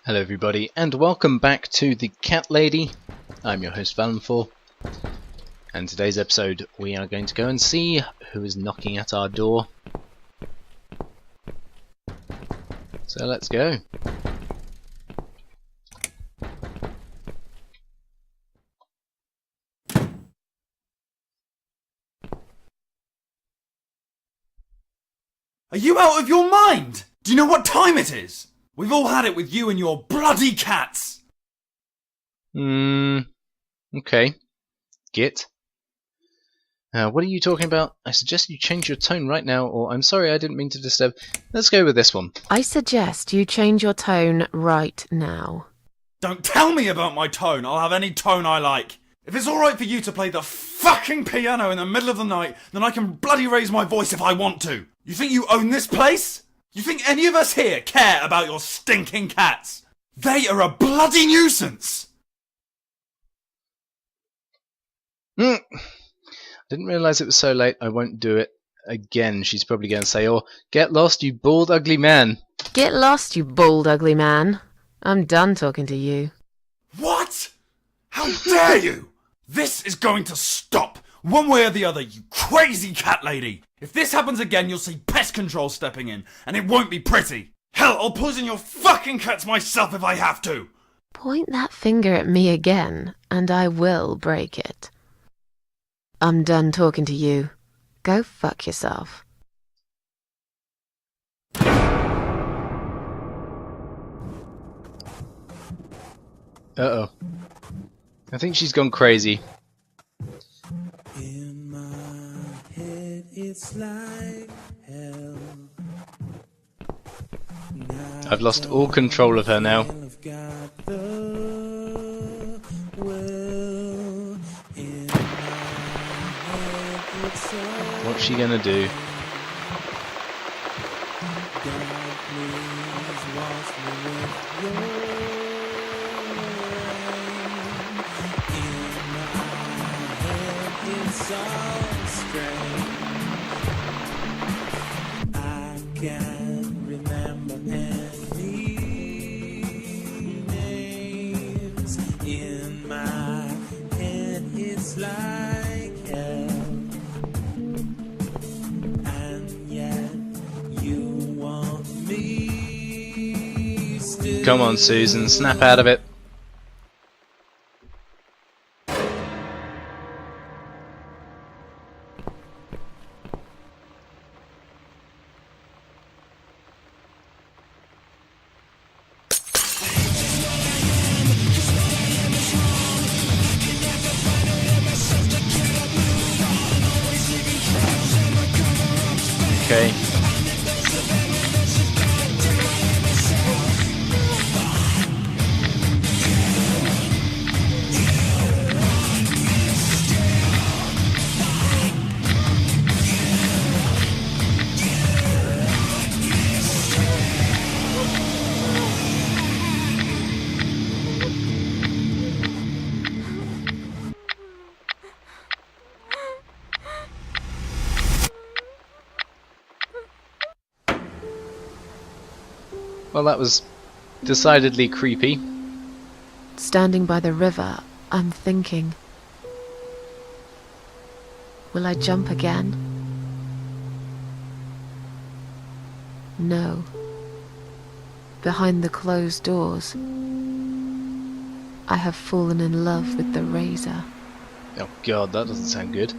Hello everybody and welcome back to the Cat Lady. I'm your host Valenfor, and today's episode we are going to go and see who is knocking at our door. So let's go. Are you out of your mind? Do you know what time it is? We've all had it with you and your bloody cats! Okay. Git. What are you talking about? I suggest you change your tone right now, or I'm sorry, I didn't mean to disturb. Let's go with this one. I suggest you change your tone right now. Don't tell me about my tone. I'll have any tone I like. If it's alright for you to play the fucking piano in the middle of the night, then I can bloody raise my voice if I want to. You think you own this place? You think any of us here care about your stinking cats? They are a bloody nuisance! I didn't realise it was so late. I won't do it again, she's probably going to say, or get lost, you bald ugly man. Get lost, you bald ugly man. I'm done talking to you. What? How dare you? This is going to stop, one way or the other, you crazy cat lady. If this happens again, you'll see pest control stepping in, and it won't be pretty. Hell, I'll poison your fucking cats myself if I have to. Point that finger at me again, and I will break it. I'm done talking to you. Go fuck yourself. Uh-oh. I think she's gone crazy. In my head it's like hell. I've lost all control of her now. What's she gonna do? I can't remember any names. In my head it's like hell. And yet you want me still. Come on, Susan, snap out of it. Okay. Well, that was decidedly creepy. Standing by the river, I'm thinking. Will I jump again? No. Behind the closed doors, I have fallen in love with the razor. Oh god, that doesn't sound good.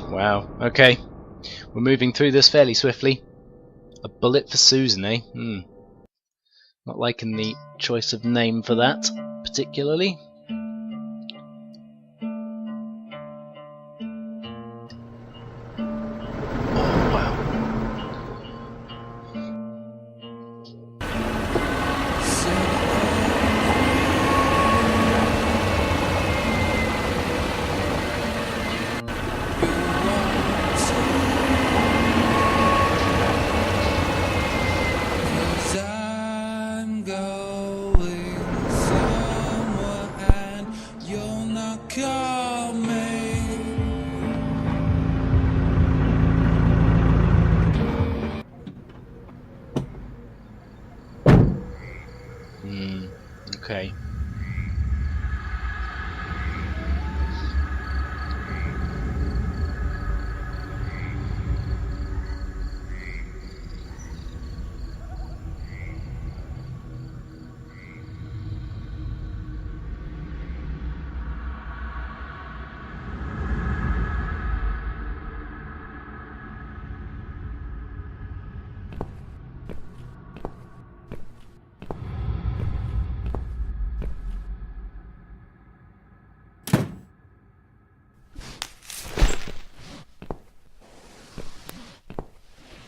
Wow, okay. We're moving through this fairly swiftly. A bullet for Susan, eh? Not liking the choice of name for that, particularly. Oh, wow. Call me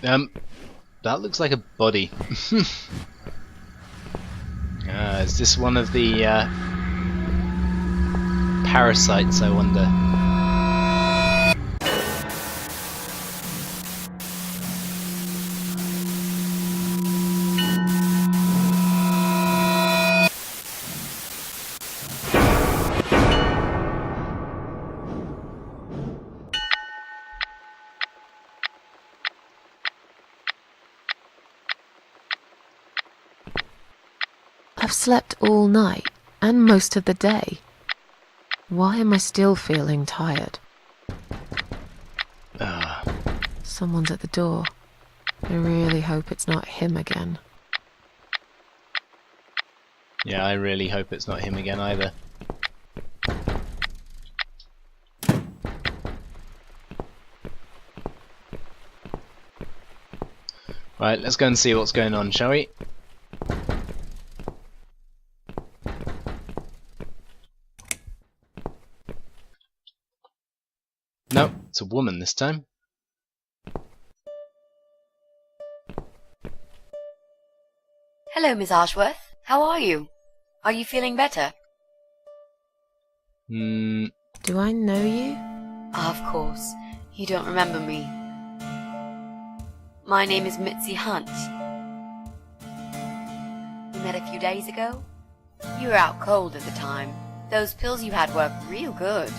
That looks like a body. Is this one of the parasites, I wonder? I've slept all night, and most of the day. Why am I still feeling tired? Someone's at the door. I really hope it's not him again. Yeah, I really hope it's not him again either. Right, let's go and see what's going on, shall we? No, it's a woman this time. Hello, Miss Ashworth. How are you? Are you feeling better? Do I know you? Of course. You don't remember me. My name is Mitzi Hunt. We met a few days ago. You were out cold at the time. Those pills you had worked real good.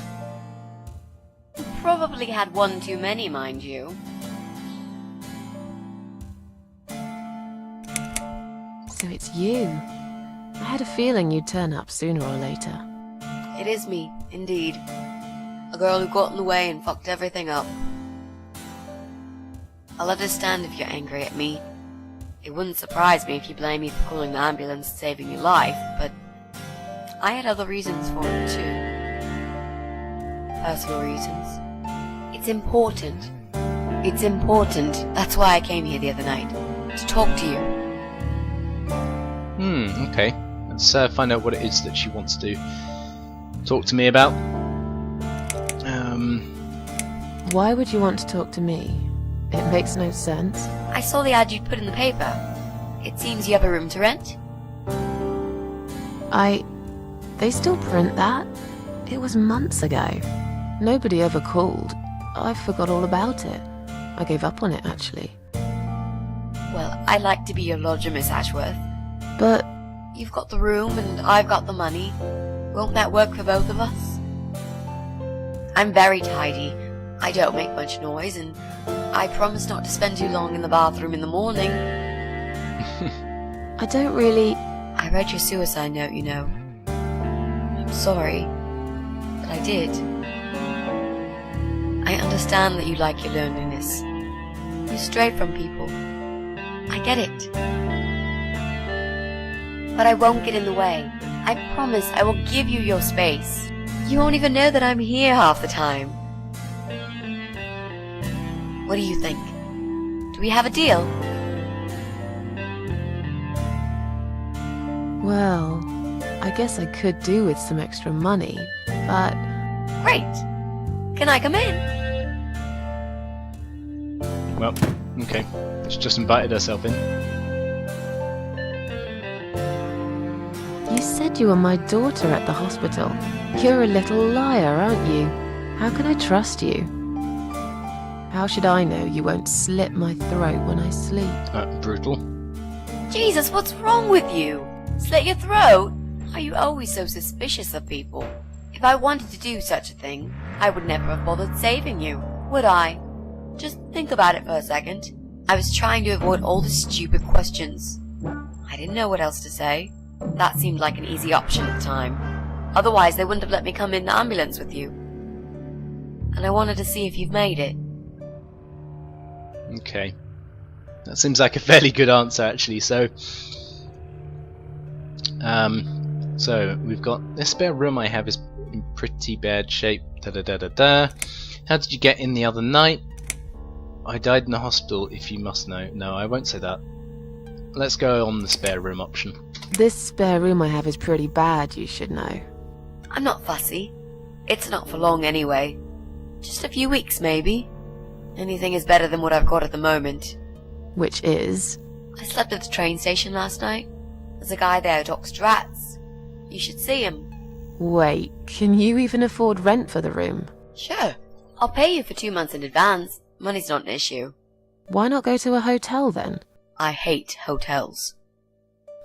You probably had one too many, mind you. So it's you. I had a feeling you'd turn up sooner or later. It is me, indeed. A girl who got in the way and fucked everything up. I'll understand if you're angry at me. It wouldn't surprise me if you blame me for calling the ambulance and saving your life, but I had other reasons for it too. Personal reasons. It's important. It's important. That's why I came here the other night. To talk to you. Okay. Let's find out what it is that she wants to talk to me about. Why would you want to talk to me? It makes no sense. I saw the ad you'd put in the paper. It seems you have a room to rent. They still print that? It was months ago. Nobody ever called. I forgot all about it. I gave up on it, actually. Well, I'd like to be your lodger, Miss Ashworth. But You've got the room and I've got the money. Won't that work for both of us? I'm very tidy. I don't make much noise, and I promise not to spend too long in the bathroom in the morning. I don't really... I read your suicide note, you know. I'm sorry, but I did. I understand that you like your loneliness. You stray from people. I get it. But I won't get in the way. I promise I will give you your space. You won't even know that I'm here half the time. What do you think? Do we have a deal? Well, I guess I could do with some extra money, but... Great. Can I come in? Well, okay. She's just invited herself in. You said you were my daughter at the hospital. You're a little liar, aren't you? How can I trust you? How should I know you won't slit my throat when I sleep? Brutal. Jesus, what's wrong with you? Slit your throat? Are you always so suspicious of people? If I wanted to do such a thing, I would never have bothered saving you, would I? Just think about it for a second. I was trying to avoid all the stupid questions. I didn't know what else to say. That seemed like an easy option at the time. Otherwise, they wouldn't have let me come in the ambulance with you. And I wanted to see if you've made it. Okay. That seems like a fairly good answer, actually. So we've got this spare room I have is in pretty bad shape. Da da da da da. How did you get in the other night? I died in the hospital, if you must know. No, I won't say that. Let's go on the spare room option. This spare room I have is pretty bad, you should know. I'm not fussy. It's not for long anyway. Just a few weeks, maybe. Anything is better than what I've got at the moment. Which is... I slept at the train station last night. There's a guy there who docks rats. You should see him. Wait, can you even afford rent for the room? Sure. I'll pay you for 2 months in advance. Money's not an issue. Why not go to a hotel then? I hate hotels.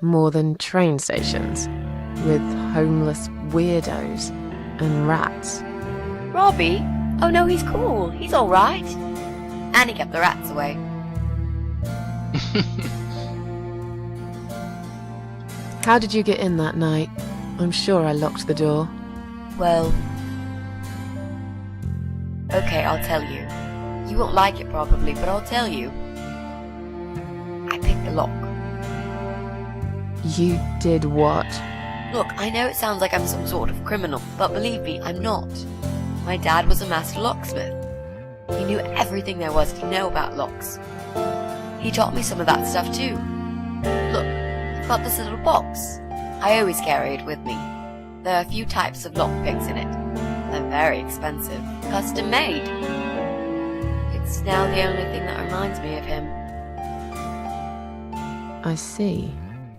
More than train stations, with homeless weirdos and rats. Robbie? Oh no, he's cool. He's alright. And he kept the rats away. How did you get in that night? I'm sure I locked the door. Well... Okay, I'll tell you. You won't like it probably, but I'll tell you. I picked the lock. You did what? Look, I know it sounds like I'm some sort of criminal, but believe me, I'm not. My dad was a master locksmith. He knew everything there was to know about locks. He taught me some of that stuff too. Look, I've got this little box. I always carry it with me. There are a few types of lockpicks in it. They're very expensive. Custom made. It's now the only thing that reminds me of him. I see.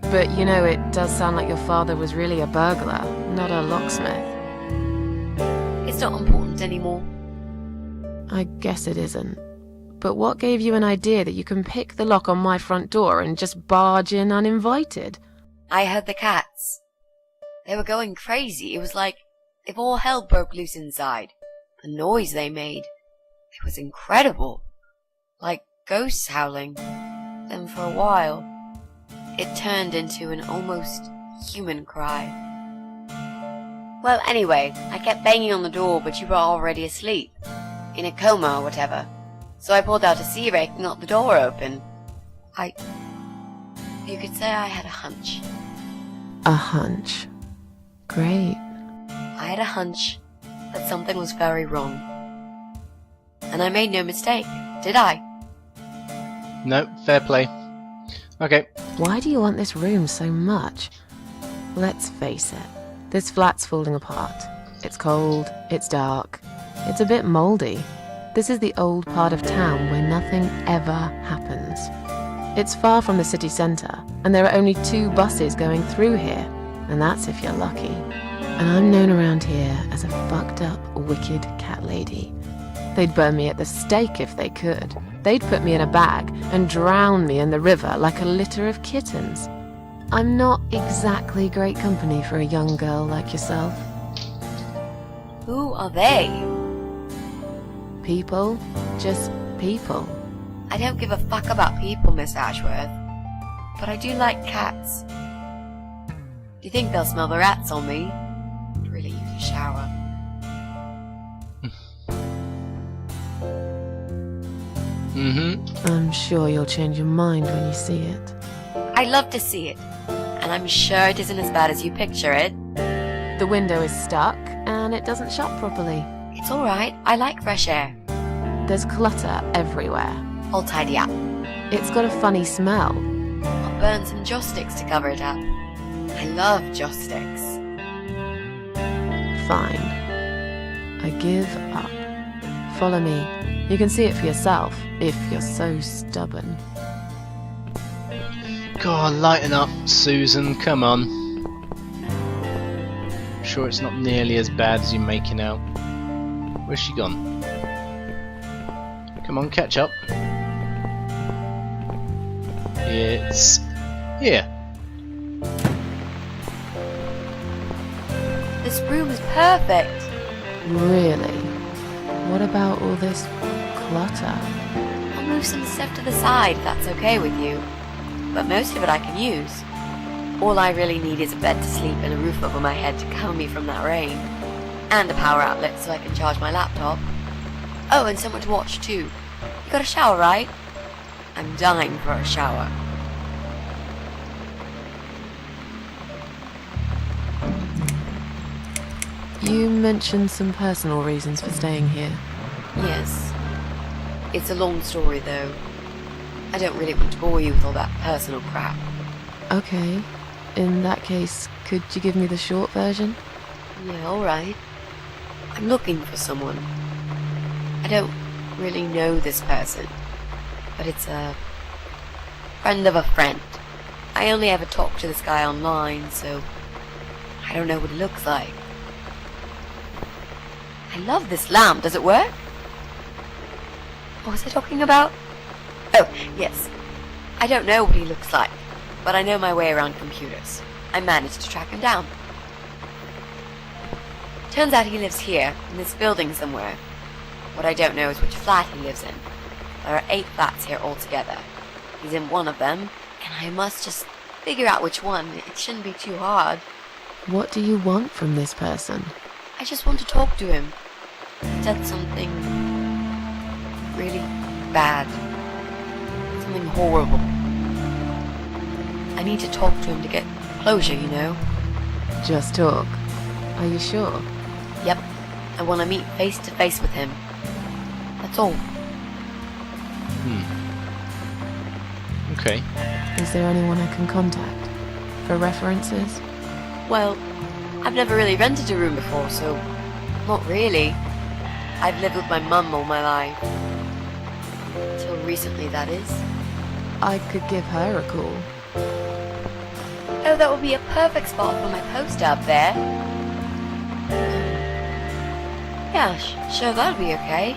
But you know, it does sound like your father was really a burglar, not a locksmith. It's not important anymore. I guess it isn't. But what gave you an idea that you can pick the lock on my front door and just barge in uninvited? I heard the cats. They were going crazy. It was like if all hell broke loose inside. The noise they made. It was incredible. Like ghosts howling. Then for a while, it turned into an almost human cry. Well, anyway, I kept banging on the door, but you were already asleep. In a coma or whatever. So I pulled out a sea rake and got the door open. You could say I had a hunch. A hunch. Great. I had a hunch that something was very wrong. And I made no mistake, did I? No, fair play. Okay. Why do you want this room so much? Let's face it, this flat's falling apart. It's cold, it's dark, it's a bit mouldy. This is the old part of town where nothing ever happens. It's far from the city centre, and there are only 2 buses going through here, and that's if you're lucky. And I'm known around here as a fucked up, wicked cat lady. They'd burn me at the stake if they could. They'd put me in a bag and drown me in the river like a litter of kittens. I'm not exactly great company for a young girl like yourself. Who are they? People, just people. I don't give a fuck about people, Miss Ashworth. But I do like cats. Do you think they'll smell the rats on me? I'd really use a shower. I'm sure you'll change your mind when you see it. I'd love to see it. And I'm sure it isn't as bad as you picture it. The window is stuck, and it doesn't shut properly. It's alright, I like fresh air. There's clutter everywhere. I'll tidy up. It's got a funny smell. I'll burn some joss sticks to cover it up. I love joss sticks. Fine. I give up. Follow me. You can see it for yourself, if you're so stubborn. God, lighten up, Susan, come on. I'm sure it's not nearly as bad as you're making out. Where's she gone? Come on, catch up. It's here. This room is perfect. Really? What about all this clutter? I'll move some stuff to the side if that's okay with you. But most of it I can use. All I really need is a bed to sleep and a roof over my head to cover me from that rain. And a power outlet so I can charge my laptop. Oh, and someone to watch too. You got a shower, right? I'm dying for a shower. You mentioned some personal reasons for staying here. Yes. It's a long story though. I don't really want to bore you with all that personal crap. Okay. In that case, could you give me the short version? Yeah, alright. I'm looking for someone. I don't really know this person, but it's a Friend of a friend. I only ever talk to this guy online, so I don't know what he looks like. I love this lamp. Does it work? What was I talking about? Oh, yes. I don't know what he looks like, but I know my way around computers. I managed to track him down. Turns out he lives here, in this building somewhere. What I don't know is which flat he lives in. There are 8 flats here altogether. He's in one of them, and I must just figure out which one. It shouldn't be too hard. What do you want from this person? I just want to talk to him. He said something really bad. Something horrible. I need to talk to him to get closure, you know? Just talk. Are you sure? Yep. I want to meet face to face with him. That's all. Okay. Is there anyone I can contact? For references? Well, I've never really rented a room before, so not really. I've lived with my mum all my life. Till recently, that is. I could give her a call. Oh, that would be a perfect spot for my poster up there. Yeah, sure, that'll be okay.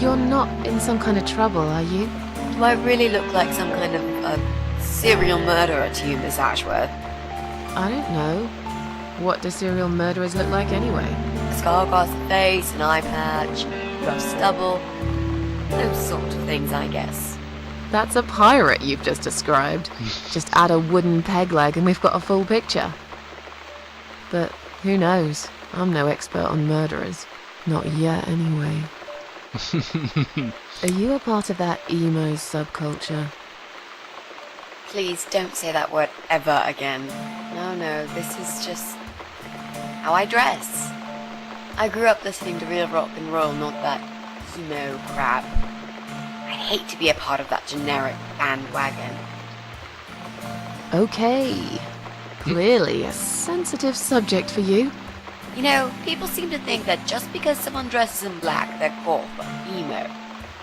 You're not in some kind of trouble, are you? Do I really look like some kind of serial murderer to you, Miss Ashworth? I don't know. What do serial murderers look like anyway? A scar across the face, an eye patch, rough stubble. Those sort of things, I guess. That's a pirate you've just described. Just add a wooden peg leg and we've got a full picture. But who knows? I'm no expert on murderers. Not yet, anyway. Are you a part of that emo subculture? Please don't say that word ever again. No, this is just how I dress. I grew up listening to real rock and roll, not that emo crap. I'd hate to be a part of that generic bandwagon. Okay. Clearly a sensitive subject for you. You know, people seem to think that just because someone dresses in black, they're goth or emo.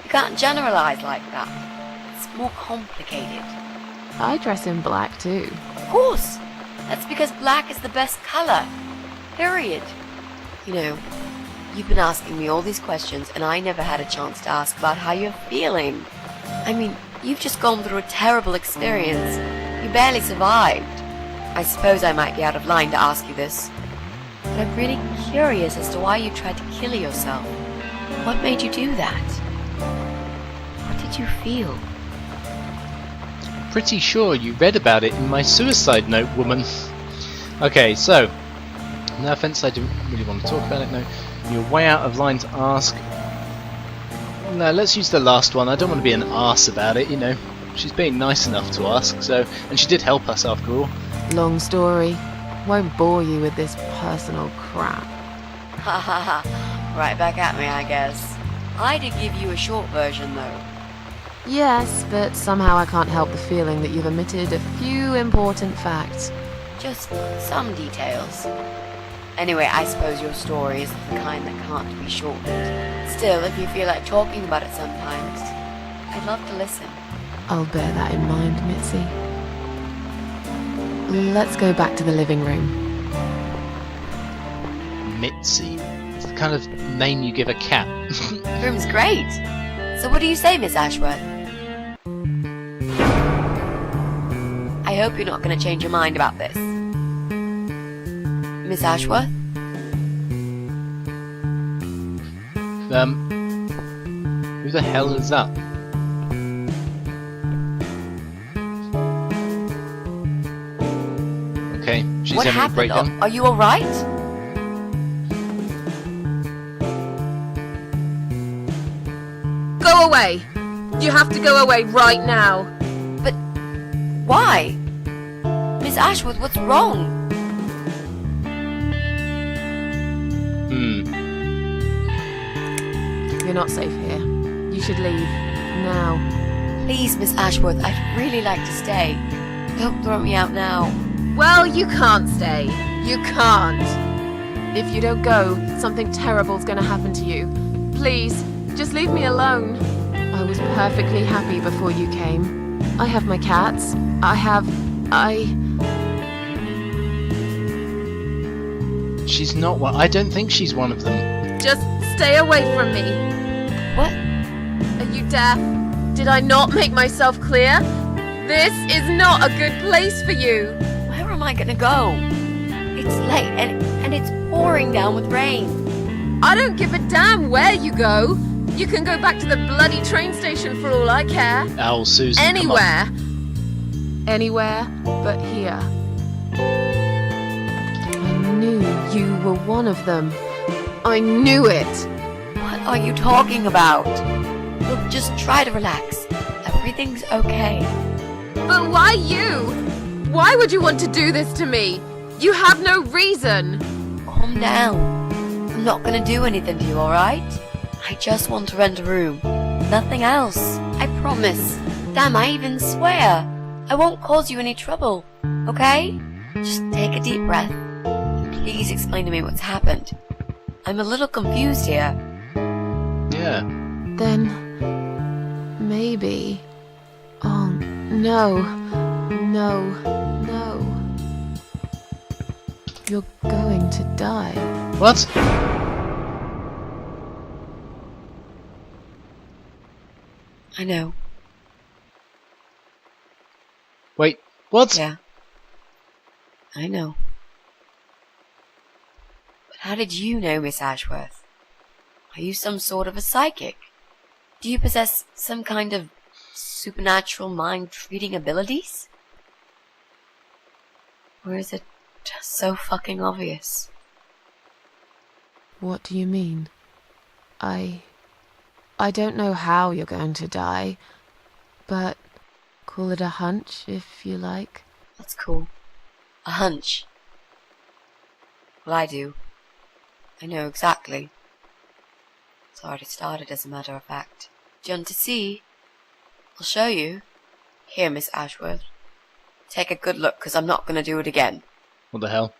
You can't generalize like that. It's more complicated. I dress in black too. Of course! That's because black is the best color. Period. You know, you've been asking me all these questions and I never had a chance to ask about how you're feeling. I mean, you've just gone through a terrible experience. You barely survived. I suppose I might be out of line to ask you this, but I'm really curious as to why you tried to kill yourself. What made you do that? What did you feel? Pretty sure you read about it in my suicide note, woman. Okay, so no offense, I didn't really want to talk about it. No, you're way out of line to ask. No, let's use the last one. I don't want to be an arse about it, you know. She's being nice enough to ask, so, and she did help us after all. Long story. Won't bore you with this personal crap. Ha ha ha. Right back at me, I guess. I did give you a short version, though. Yes, but somehow I can't help the feeling that you've omitted a few important facts. Just some details. Anyway, I suppose your story is the kind that can't be shortened. Still, if you feel like talking about it sometimes, I'd love to listen. I'll bear that in mind, Mitzi. Let's go back to the living room. Mitzi. It's the kind of name you give a cat. Room's great. So what do you say, Miss Ashworth? I hope you're not going to change your mind about this. Miss Ashworth? Who the hell is that? Okay, she's What having a happened? breakdown. Are you alright? Go away! You have to go away right now. But why? Miss Ashworth, what's wrong? You're not safe here. You should leave. Now. Please, Miss Ashworth, I'd really like to stay. Don't throw me out now. Well, you can't stay. You can't. If you don't go, something terrible's gonna happen to you. Please, just leave me alone. I was perfectly happy before you came. I have my cats. She's not one. I don't think she's one of them. Just stay away from me. What? Are you deaf? Did I not make myself clear? This is not a good place for you. Where am I gonna go? It's late and it's pouring down with rain. I don't give a damn where you go. You can go back to the bloody train station for all I care. Oh, Susan, Anywhere. Anywhere but here. I knew you were one of them. I knew it. What are you talking about? Look, just try to relax. Everything's okay. But why you? Why would you want to do this to me? You have no reason. Calm down. I'm not gonna do anything to you, alright? I just want to rent a room. Nothing else. I promise. Damn, I even swear. I won't cause you any trouble. Okay? Just take a deep breath. And please explain to me what's happened. I'm a little confused here. Yeah. Then maybe. Oh no. No. You're going to die. What? I know. Wait, what? Yeah. I know. But how did you know, Miss Ashworth? Are you some sort of a psychic? Do you possess some kind of supernatural mind-reading abilities? Or is it just so fucking obvious? What do you mean? I don't know how you're going to die, but call it a hunch if you like. That's cool. A hunch. Well, I do. I know exactly. It's already started, as a matter of fact. Do you want to see? I'll show you. Here, Miss Ashworth. Take a good look, 'cause I'm not going to do it again. What the hell?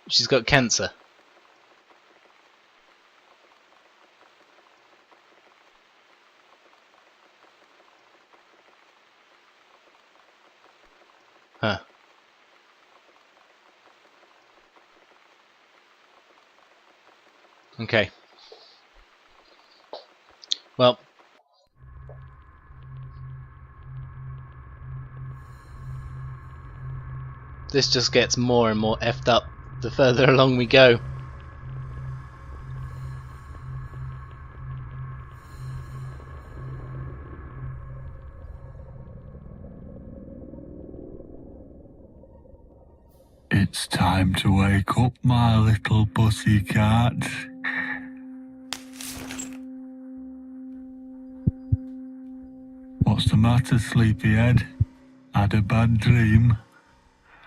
She's got cancer. Huh. Okay. Well. This just gets more and more effed up the further along we go. It's time to wake up, my little pussycat. What's the matter, sleepyhead? Had a bad dream?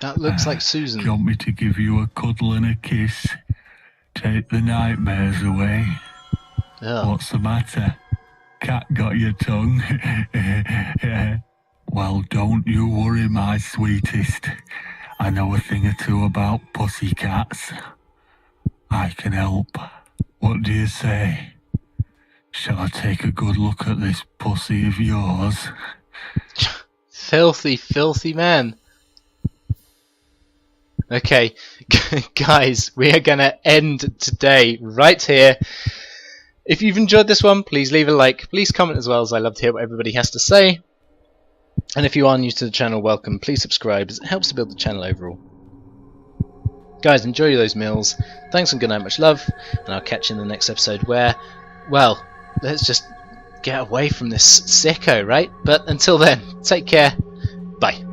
That looks like Do Susan. you want me to give you a cuddle and a kiss? Take the nightmares away? Ugh. What's the matter? Cat got your tongue? Well, don't you worry, my sweetest. I know a thing or two about pussycats. I can help. What do you say? Shall I take a good look at this pussy of yours? Filthy, filthy man. Okay, guys, we are going to end today right here. If you've enjoyed this one, please leave a like. Please comment as well, as I love to hear what everybody has to say. And if you are new to the channel, welcome. Please subscribe, as it helps to build the channel overall. Guys, enjoy those meals. Thanks and good night, much love. And I'll catch you in the next episode where, well, let's just get away from this sicko, right? But until then, take care. Bye.